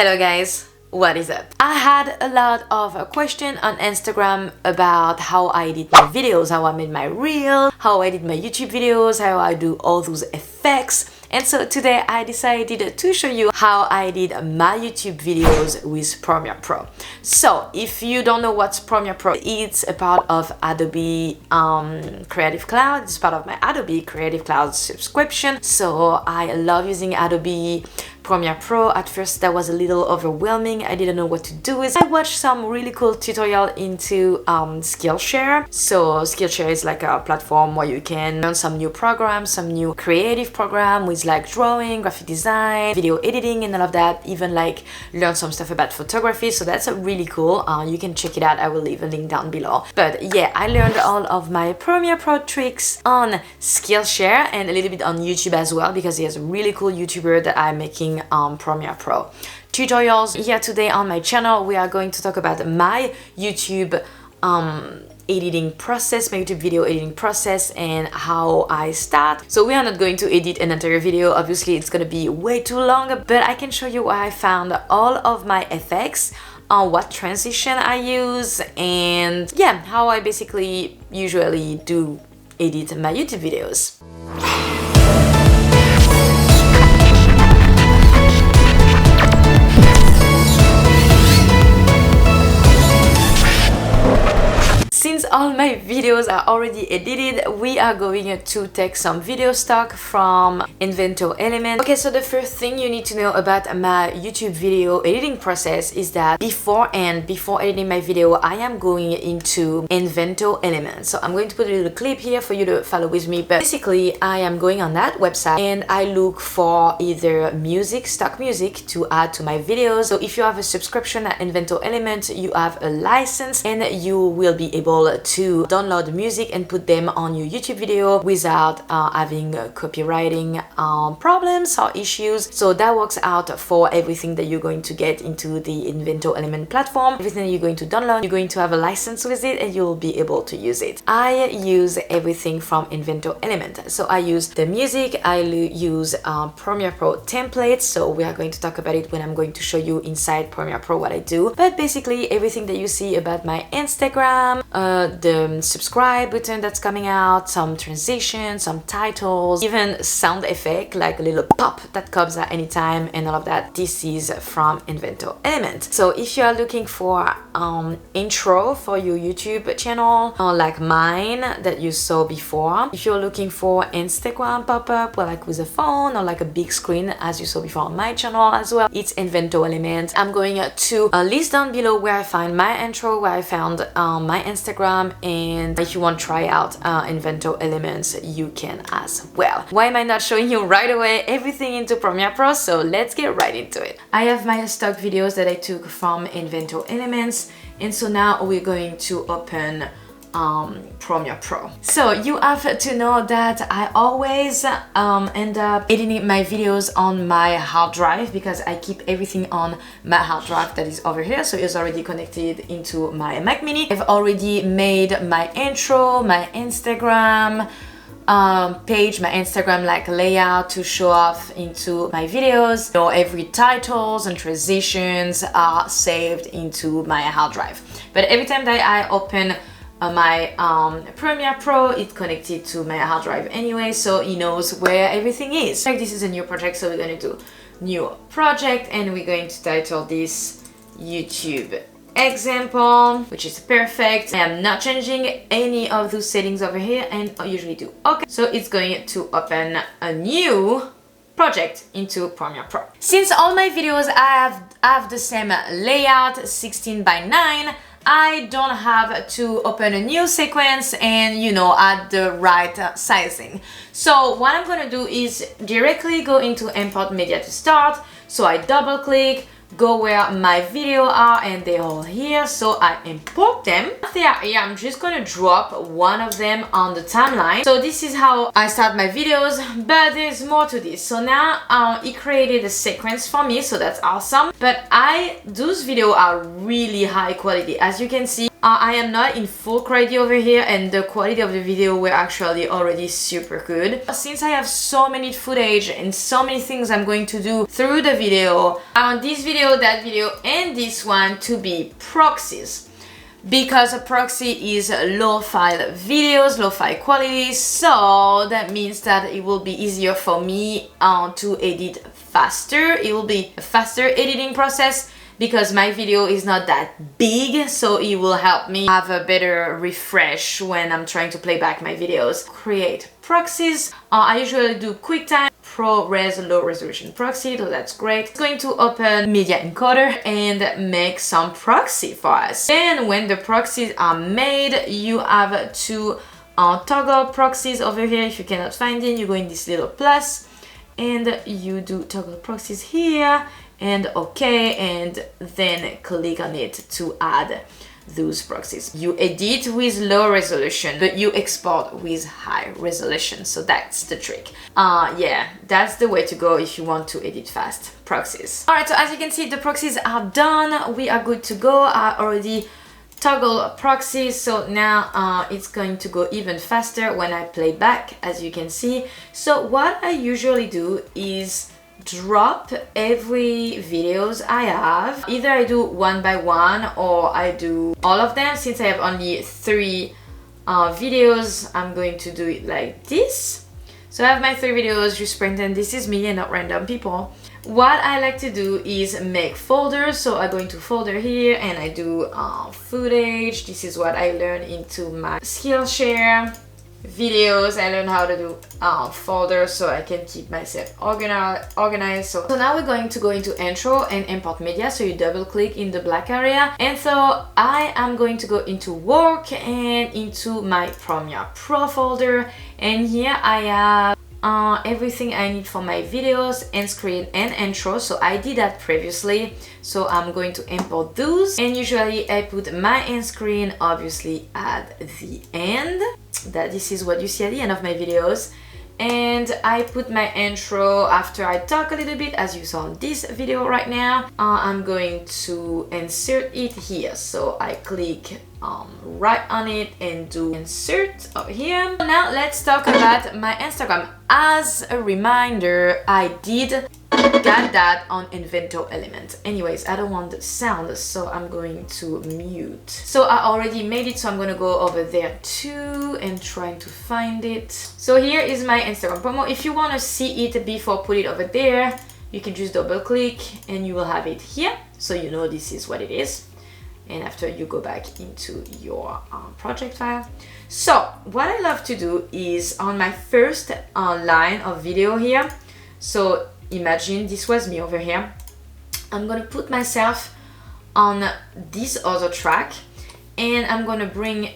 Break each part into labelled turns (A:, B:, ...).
A: Hello guys, what is up? I had a lot of questions on Instagram about how I edit my videos, how I made my reel, how I did my YouTube videos, how I do all those effects. And so today I decided to show you how I did my YouTube videos with Premiere Pro. So if you don't know what's Premiere Pro, it's a part of Adobe Creative Cloud. It's part of my Adobe Creative Cloud subscription. So I love using Adobe Premiere Pro. At first that was a little overwhelming. I didn't know what to do with it. I watched some really cool tutorial into Skillshare. So Skillshare is like a platform where you can learn some new programs, some new creative program with like drawing, graphic design, video editing and all of that, even like learn some stuff about photography. So that's really cool. You can check it out. I will leave a link down below. But yeah, I learned all of my Premiere Pro tricks on Skillshare and a little bit on YouTube as well, because there's a really cool YouTuber that I'm making Premiere Pro tutorials. Here today on my channel we are going to talk about my YouTube editing process, my YouTube video editing process, and how I start. So we are not going to edit an entire video, obviously it's gonna be way too long, but I can show you where I found all of my effects, what transition I use, and yeah, how I basically usually do edit my YouTube videos. Since all my videos are already edited, we are going to take some video stock from Inventor Element. Okay, so the first thing you need to know about my YouTube video editing process is that before editing my video, I am going into Inventor Element. So I'm going to put a little clip here for you to follow with me, but basically I am going on that website and I look for either music, stock music to add to my videos. So if you have a subscription at Inventor Element, you have a license and you will be able to download music and put them on your YouTube video without having copywriting problems or issues. So that works out for everything that you're going to get into the Inventor Element platform. Everything that you're going to download, you're going to have a license with it and you'll be able to use it. I use everything from Inventor Element. So I use the music, I use Premiere Pro templates. So we are going to talk about it when I'm going to show you inside Premiere Pro what I do. But basically everything that you see about my Instagram, the subscribe button that's coming out, some transitions, some titles, even sound effect like a little pop that comes at any time and all of that. This is from Inventor Element. So if you are looking for intro for your YouTube channel, like mine that you saw before, if you're looking for Instagram pop-up, or like with a phone or like a big screen as you saw before on my channel as well, it's Inventor Element. I'm going to list down below where I find my intro, where I found my Instagram, and if you want to try out Inventor Elements, you can as well. Why am I not showing you right away everything into Premiere Pro? So let's get right into it. I have my stock videos that I took from Inventor Elements, and so now we're going to open Premiere Pro. So you have to know that I always end up editing my videos on my hard drive because I keep everything on my hard drive that is over here. So it's already connected into my Mac Mini. I've already made my intro, my Instagram page, my Instagram like layout to show off into my videos. So every titles and transitions are saved into my hard drive. But every time that I open my Premiere Pro, it's connected to my hard drive anyway, so it knows where everything is. Like this is a new project, so we're going to do new project and we're going to title this YouTube example, which is perfect. I am not changing any of those settings over here, and I usually do okay. So it's going to open a new project into Premiere Pro. Since all my videos have the same layout, 16:9, I don't have to open a new sequence and add the right sizing. So what I'm gonna do is directly go into import media to start. So I double click, go where my video are, and they're all here, so I import them. If they are here, I'm just gonna drop one of them on the timeline. So this is how I start my videos, but there's more to this. So now it created a sequence for me, so that's awesome. But those videos are really high quality. As you can see, I am not in full quality over here, and the quality of the video were actually already super good. Since I have so many footage and so many things I'm going to do through the video, I want this video, that video, and this one to be proxies. Because a proxy is low file videos, low file quality, so that means that it will be easier for me to edit faster. It will be a faster editing process because my video is not that big, so it will help me have a better refresh when I'm trying to play back my videos. Create proxies. I usually do QuickTime, ProRes, low resolution proxy, so that's great. It's going to open Media Encoder and make some proxy for us. Then when the proxies are made, you have to toggle proxies over here. If you cannot find it, you go in this little plus and you do toggle proxies here and OK, and then click on it to add those proxies. You edit with low resolution, but you export with high resolution. So that's the trick. Yeah, that's the way to go if you want to edit fast proxies. All right, so as you can see, the proxies are done. We are good to go. I already toggle proxies, so now it's going to go even faster when I play back, as you can see. So what I usually do is drop every videos I have. Either I do one by one or I do all of them. Since I have only 3 videos, I'm going to do it like this. So I have my 3 videos, just pretend this is me and not random people. What I like to do is make folders. So I go into folder here and I do footage. This is what I learned into my Skillshare videos. I learned how to do folders so I can keep myself organized. So now we're going to go into intro and import media. So you double click in the black area, and so I am going to go into work and into my Premiere Pro folder, and here I have everything I need for my videos, end screen and intro. So I did that previously, so I'm going to import those, and usually I put my end screen obviously at the end. That this is what you see at the end of my videos, and I put my intro after I talk a little bit, as you saw in this video right now. I'm going to insert it here, so I click right on it and do insert over here. Now let's talk about my Instagram. As a reminder, I did get that on Inventor Element. Anyways, I don't want the sound, so I'm going to mute. So I already made it, so I'm gonna go over there too and trying to find it. So here is my Instagram promo. If you want to see it before put it over there, you can just double click and you will have it here, so you know this is what it is. And after you go back into your project file. So what I love to do is on my first line of video here, so imagine this was me over here, I'm gonna put myself on this other track and I'm gonna bring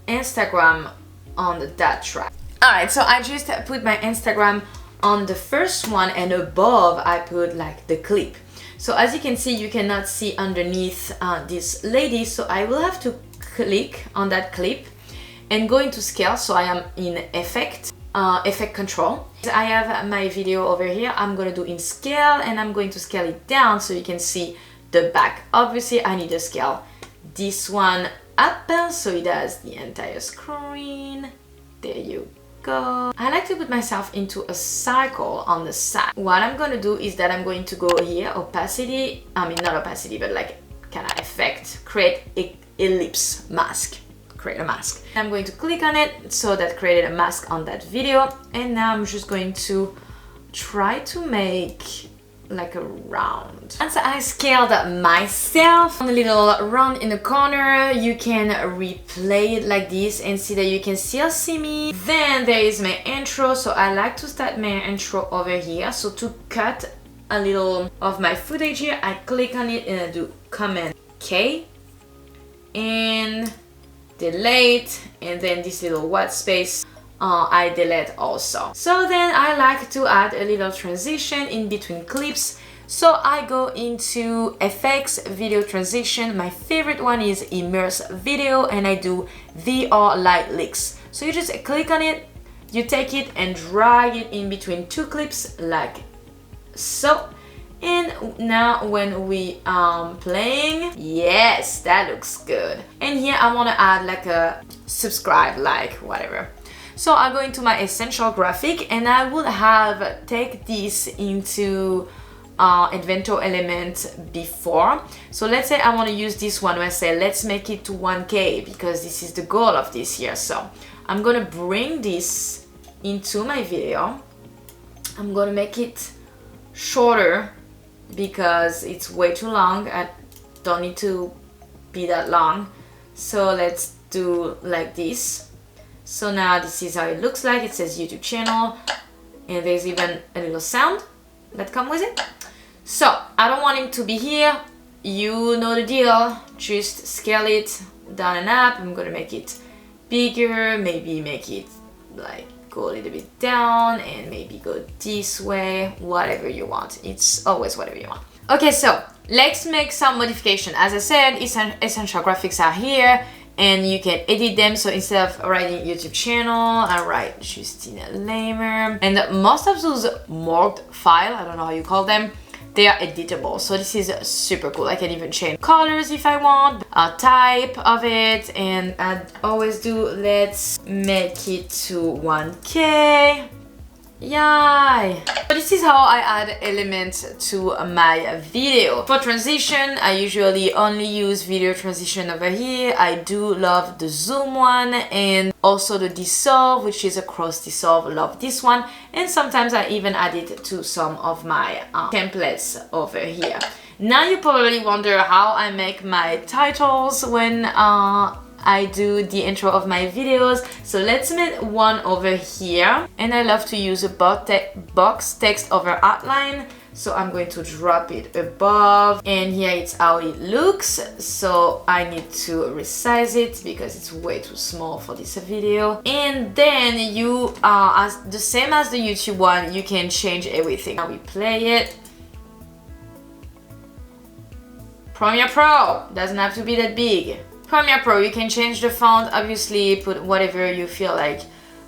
A: Instagram on that track. Alright, so I just put my Instagram on the first one, and above I put like the clip. So as you can see, you cannot see underneath this lady, so I will have to click on that clip and go into scale. So I am in effect control. I have my video over here. I'm gonna do in scale, and I'm going to scale it down so you can see the back. Obviously I need to scale this one up so it has the entire screen. There you go. I like to put myself into a cycle on the side. What I'm gonna do is that I'm going to go here, opacity, I mean not opacity, but like kind of effect, create ellipse mask, create a mask. I'm going to click on it, so that created a mask on that video, and now I'm just going to try to make like a round. And so I scaled myself on a little round in the corner. You can replay it like this and see that you can still see me. Then there is my intro, so I like to start my intro over here. So to cut a little of my footage here, I click on it and I do Command K and delete, and then this little white space I delete also. So then I like to add a little transition in between clips. So I go into effects, video transition. My favorite one is immerse video, and I do VR light leaks. So you just click on it, you take it and drag it in between 2 clips like so, And now when we are playing, yes, that looks good. And here I want to add like a subscribe, like, whatever. So I go into my essential graphic and I would have take this into Inventor Element before. So let's say I want to use this one where I say let's make it to 1K because this is the goal of this year. So I'm gonna bring this into my video. I'm gonna make it shorter because it's way too long. I don't need to be that long. So let's do like this. So now this is how it looks like. It says YouTube channel and there's even a little sound that comes with it. So I don't want him to be here. You know the deal. Just scale it down and up. I'm gonna make it bigger, maybe make it like go a little bit down and maybe go this way, whatever you want. It's always whatever you want. Okay, so let's make some modification. As I said, essential graphics are here and you can edit them. So instead of writing YouTube channel, I write Justina Lamer. And most of those marked file, I don't know how you call them, they are editable. So this is super cool. I can even change colors if I want, type of it, and I always do let's make it to 1K. Yay! So this is how I add elements to my video. For transition, I usually only use video transition over here. I do love the zoom one and also the dissolve, which is a cross dissolve. Love this one. And sometimes I even add it to some of my templates over here. Now you probably wonder how I make my titles when I do the intro of my videos. So let's make one over here. And I love to use a box text over outline. So I'm going to drop it above. And here it's how it looks. So I need to resize it because it's way too small for this video. And then you are as the same as the YouTube one, you can change everything. Now we play it. Premiere Pro doesn't have to be that big. Premiere Pro, you can change the font, obviously put whatever you feel like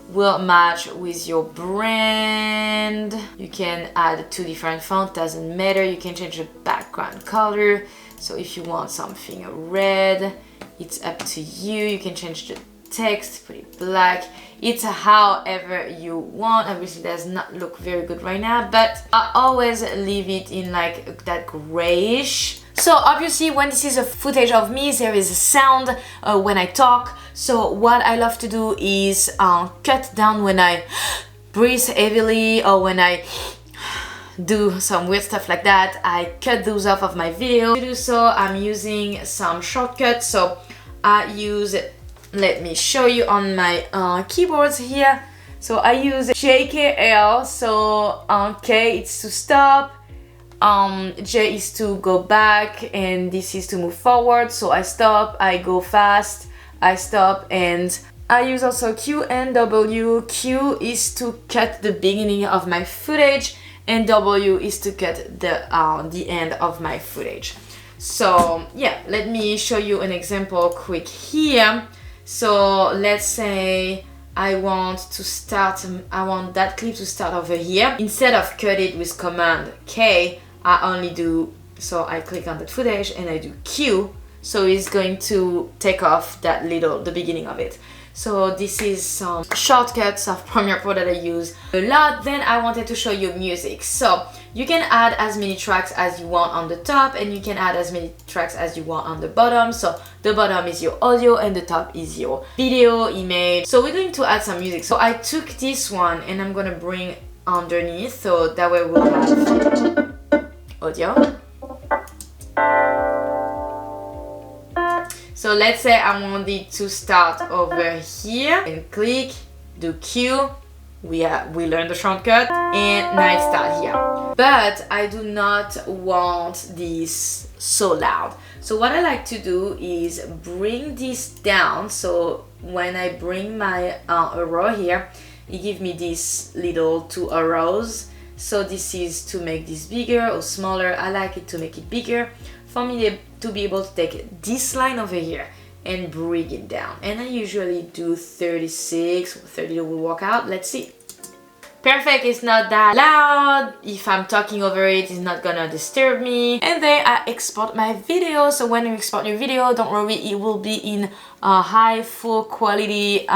A: will match with your brand. You can add 2 different fonts, doesn't matter. You can change the background color. So if you want something red, it's up to you. You can change the text, put it black. It's however you want. Obviously it does not look very good right now, but I always leave it in like that grayish. So obviously when this is a footage of me, there is a sound when I talk. So what I love to do is cut down when I breathe heavily or when I do some weird stuff like that. I cut those off of my video. To do so, I'm using some shortcuts. So I use, let me show you on my keyboards here. So I use JKL, so K it's to stop, J is to go back, and this is to move forward. So I stop, I go fast, I stop, and I use also Q and W. Q is to cut the beginning of my footage, and W is to cut the end of my footage. So yeah, let me show you an example quick here. So let's say I want that clip to start over here. Instead of cut it with Command K, I only do, so I click on that footage and I do Q. So it's going to take off the beginning of it. So this is some shortcuts of Premiere Pro that I use a lot. Then I wanted to show you music. So you can add as many tracks as you want on the top, and you can add as many tracks as you want on the bottom. So the bottom is your audio and the top is your video, image. So we're going to add some music. So I took this one and I'm gonna bring underneath, so that way we'll have audio. So let's say I want it to start over here, and click, do Q, we learn the shortcut, and now it starts here. But I do not want this so loud. So what I like to do is bring this down. So when I bring my arrow here, it gives me these little 2 arrows. So this is to make this bigger or smaller. I like it to make it bigger. For me to be able to take this line over here and bring it down. And I usually do 36 or 30 will work out. Let's see. perfect, it's not that loud. If I'm talking over it, it's not gonna disturb me. And then I export my video. So when you export your video, don't worry, it will be in high full quality.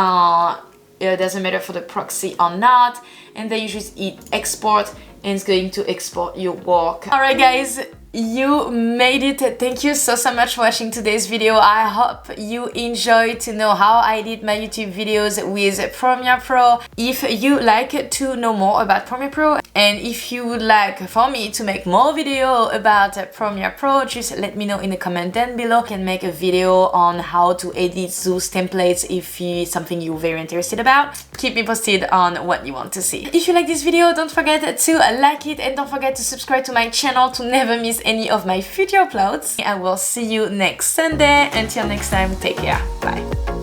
A: It doesn't matter for the proxy or not. And then you just hit export and it's going to export your work. Alright guys, you made it. Thank you so much for watching today's video. I hope you enjoyed to know how I did my YouTube videos with Premiere Pro. If you like to know more about Premiere Pro and if you would like for me to make more video about Premiere Pro, just let me know in the comment down below. I can make a video on how to edit those templates if it's something you're very interested about. Keep me posted on what you want to see. If you like this video, don't forget to like it and don't forget to subscribe to my channel to never miss any of my future uploads. I will see you next Sunday. Until next time, take care. Bye.